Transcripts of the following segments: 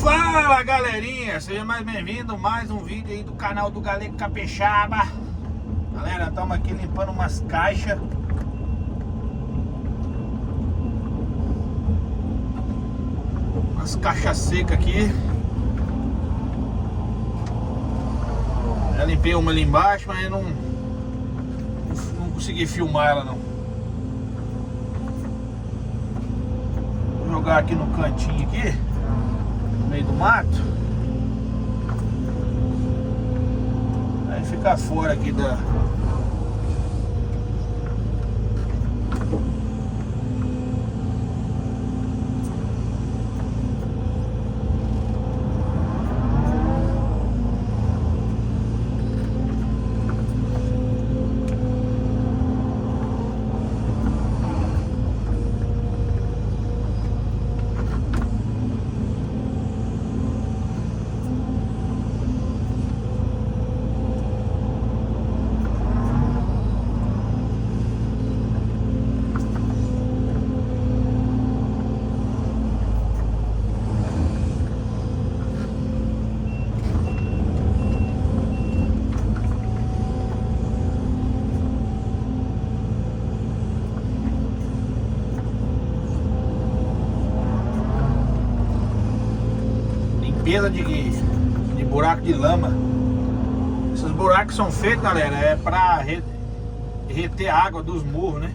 Fala galerinha, seja mais bem-vindo a mais um vídeo aí do canal do Galego Capixaba. Galera, estamos aqui limpando umas caixas. Umas caixas secas aqui. Já limpei uma ali embaixo, mas não consegui filmar ela não. Vou jogar aqui no cantinho aqui, no meio do mato. Aí fica fora aqui da... limpeza de buraco de lama. Esses buracos são feitos, galera, é pra reter a água dos morros, né?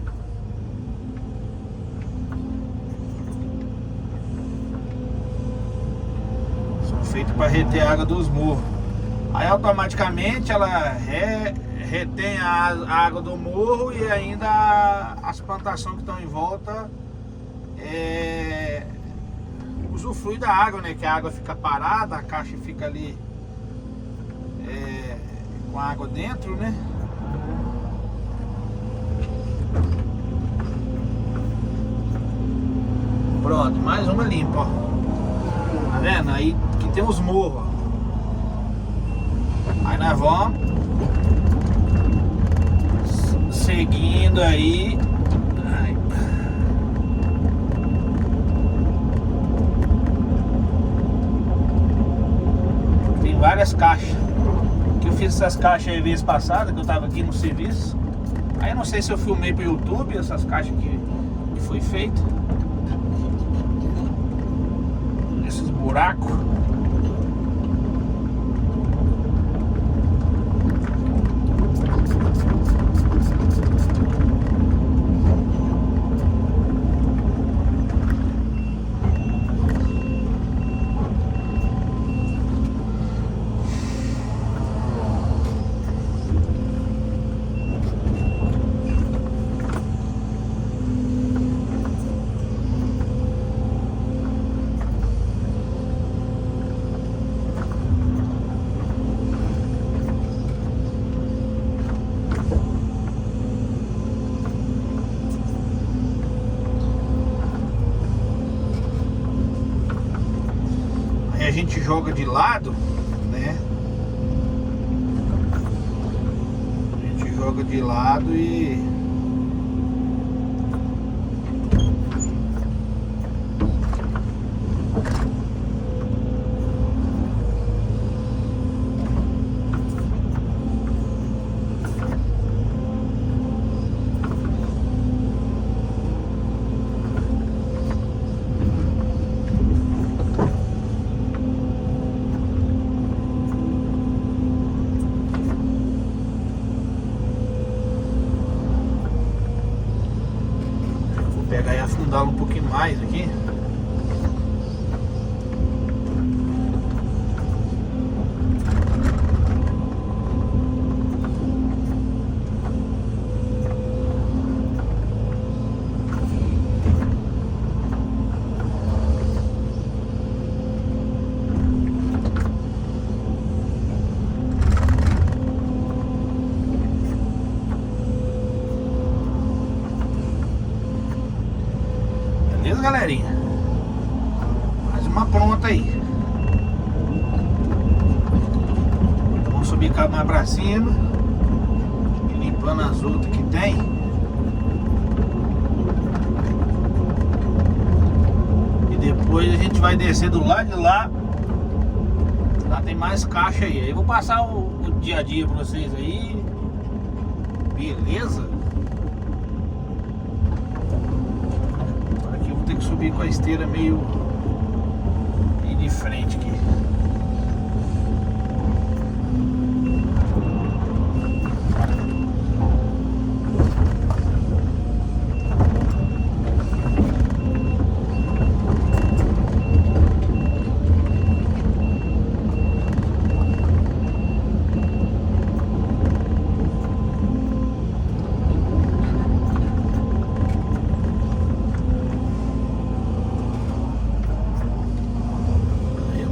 São feitos para reter a água dos morros. Aí automaticamente ela retém a água do morro e ainda as plantações que estão em volta usufrui da água, né? Que a água fica parada, a caixa fica ali com a água dentro, né? Pronto, mais uma limpa, ó. Tá vendo? Aí aqui tem os morros, ó. Aí nós vamos seguindo aí. Várias caixas que eu fiz essas caixas aí vez passada, que eu tava aqui no serviço. Aí eu não sei se eu filmei pro YouTube essas caixas que foi feito. Esses buracos. A gente joga de lado, né? A gente joga de lado e pegar e afundá-lo um pouquinho mais aqui. Beleza, galerinha? Mais uma pronta aí. Vamos subir mais pra cima, limpando as outras que tem. E depois a gente vai descer do lado de lá Lá tem mais caixa aí. Eu vou passar o dia a dia pra vocês aí. Beleza? Aqui eu vou ter que subir com a esteira meio de frente aqui.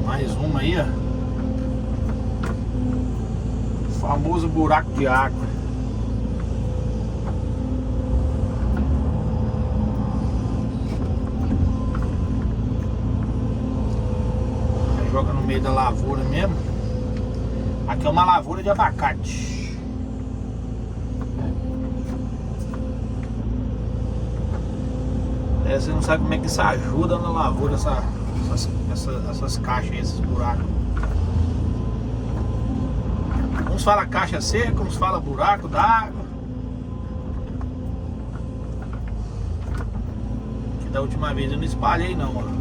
Mais uma aí, ó. Famoso buraco de água. Aí joga no meio da lavoura mesmo. Aqui é uma lavoura de abacate. Você não sabe como é que isso ajuda na lavoura, essas caixas, esses buracos. Uns falam caixa seca, uns falam buraco d'água. Que da última vez eu não espalhei não, ó.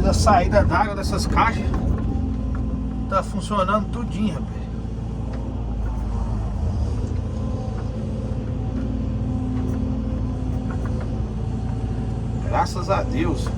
A saída d'água dessas caixas tá funcionando tudinho, rapaz. Graças a Deus.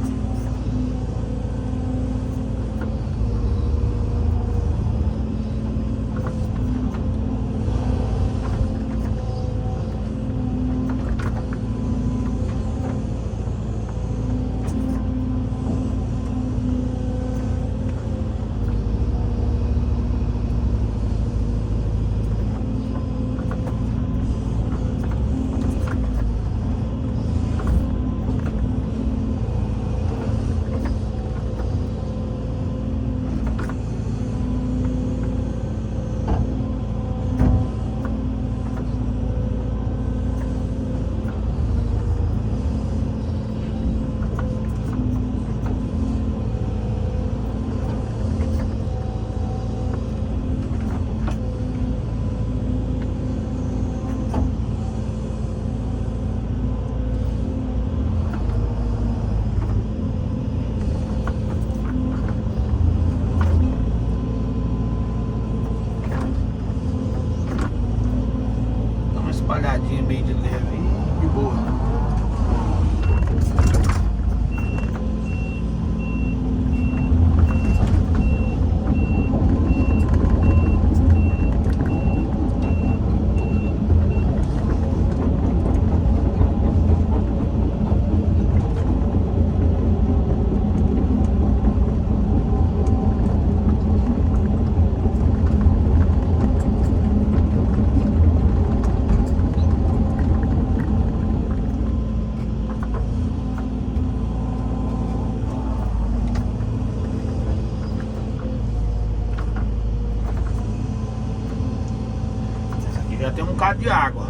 bocado de água.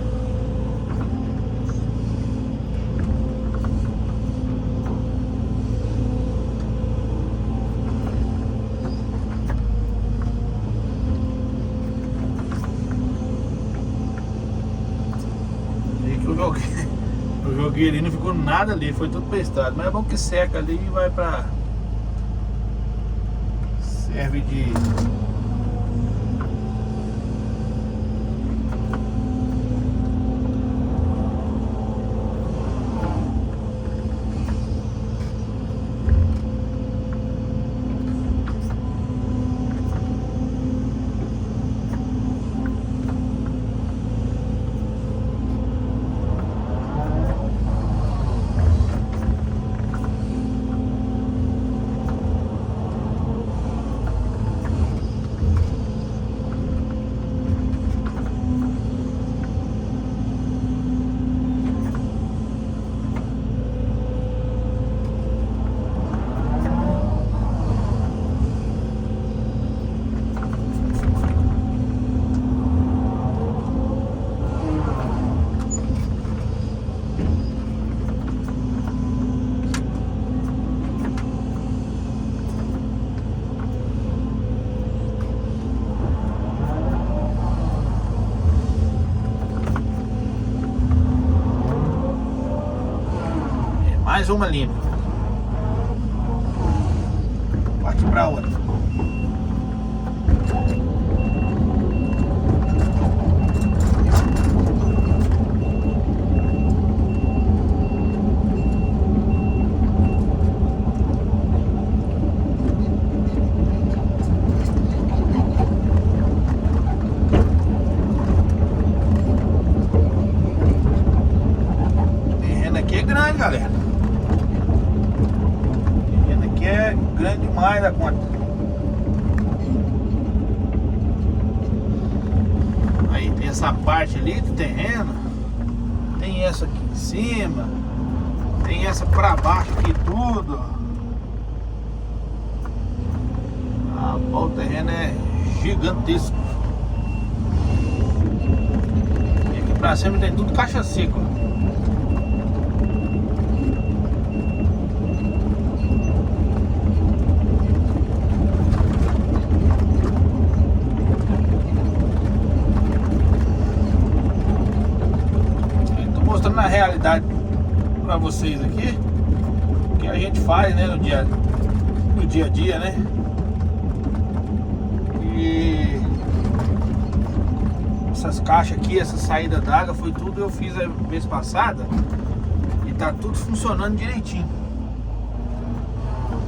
E que eu joguei ali, não ficou nada ali, foi tudo prestado. Mas é bom que seca ali e vai pra... serve de... Mais uma limpa. Parte pra outra. O terreno aqui é grande, galera. É grande demais da conta. Aí tem essa parte ali do terreno, tem essa aqui em cima, tem essa pra baixo aqui tudo. Ah, pô, o terreno é gigantesco. E aqui pra cima tem tudo caixa seca. Mostrando na realidade para vocês aqui o que a gente faz, né, no dia a dia, né? E essas caixas aqui, essa saída d'água foi tudo eu fiz a vez passada e tá tudo funcionando direitinho.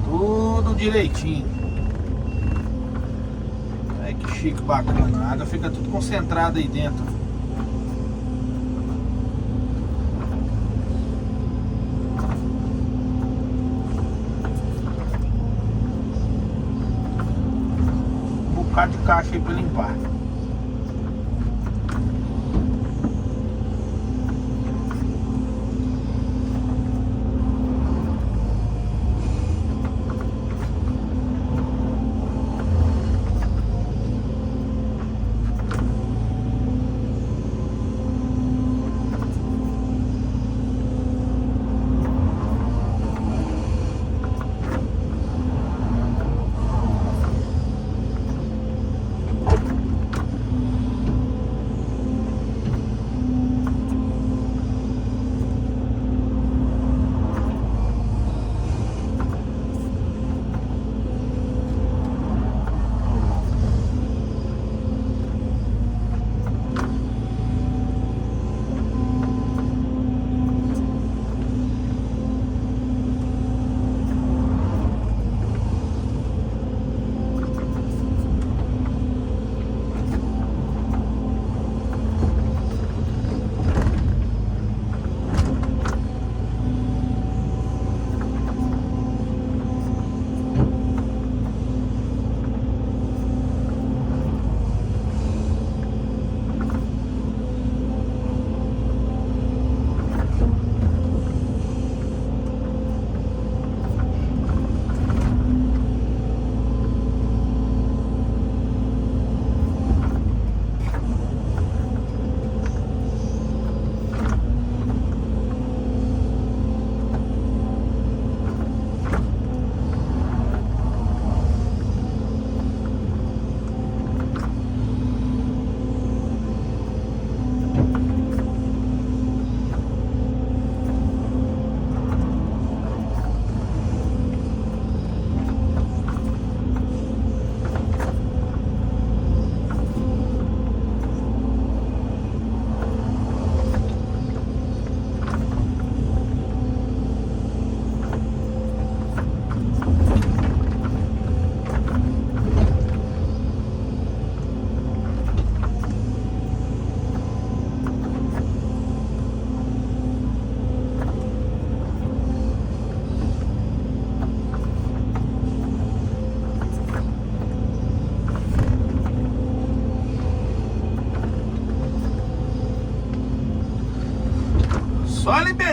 Tudo direitinho. Ai, que chique, bacana. A água fica tudo concentrada aí dentro. De caixa aí para limpar.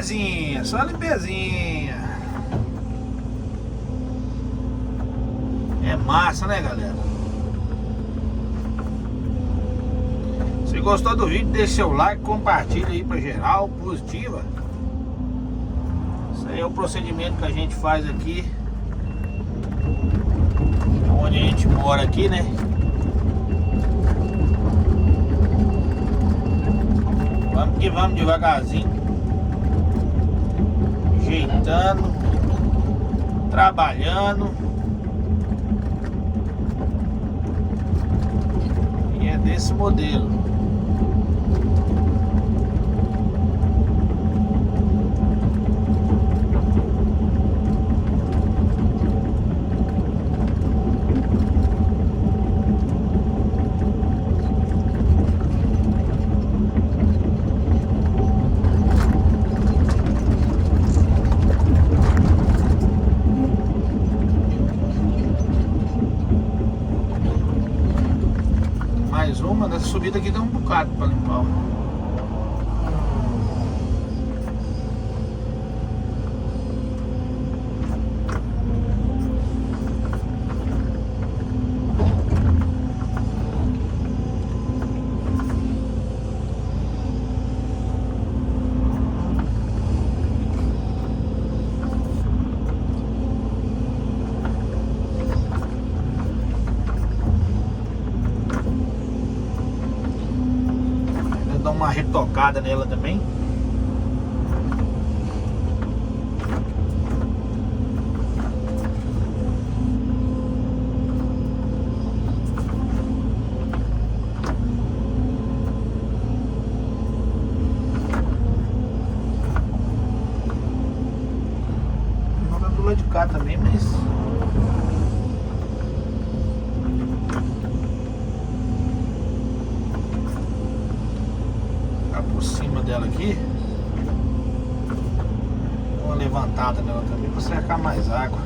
limpezinha, só limpezinha. É massa, né, galera? Se gostou do vídeo, deixa seu like, compartilha aí pra geral, positiva. Isso aí é o procedimento que a gente faz aqui, onde a gente mora aqui, né? Vamos que vamos devagarzinho, ajeitando, trabalhando. E é desse modelo. Mais uma, nessa subida aqui tem um bocado para limpar. Dar uma retocada nela também. Não tá do lado de cá também, mas por cima dela aqui, uma levantada nela também para cercar mais água.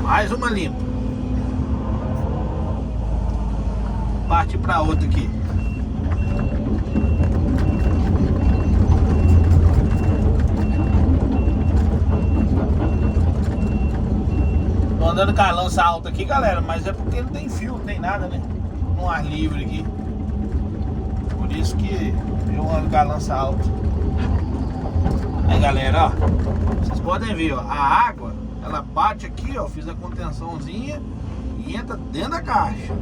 Mais uma limpa. Parte para outra aqui. Tô andando com a lança alta aqui, galera, mas é porque não tem fio, não tem nada, né? No ar livre aqui. Por isso que eu ando com a lança alta. Aí, galera, ó, vocês podem ver, ó, a água, ela bate aqui, ó, fiz a contençãozinha e entra dentro da caixa.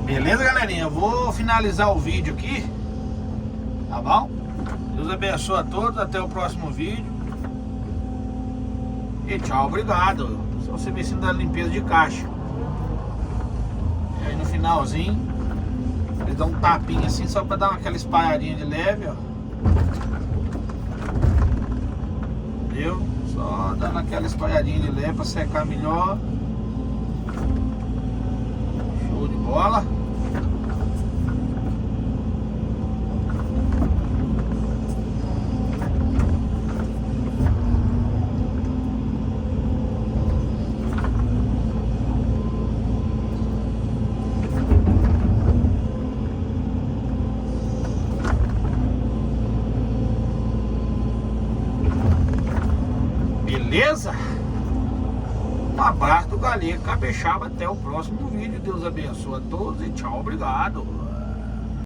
Beleza, galerinha? Eu vou finalizar o vídeo aqui, tá bom? Deus abençoe a todos, até o próximo vídeo. E tchau, obrigado. Só você serviço da limpeza de caixa. E aí no finalzinho, eles dão um tapinha assim, só pra dar aquela espalhadinha de leve, ó. Entendeu? Só dando aquela espalhadinha de leve pra secar melhor. Show de bola. Beleza? Um abraço do Galego Capixaba. Até o próximo vídeo. Deus abençoe a todos e tchau, obrigado.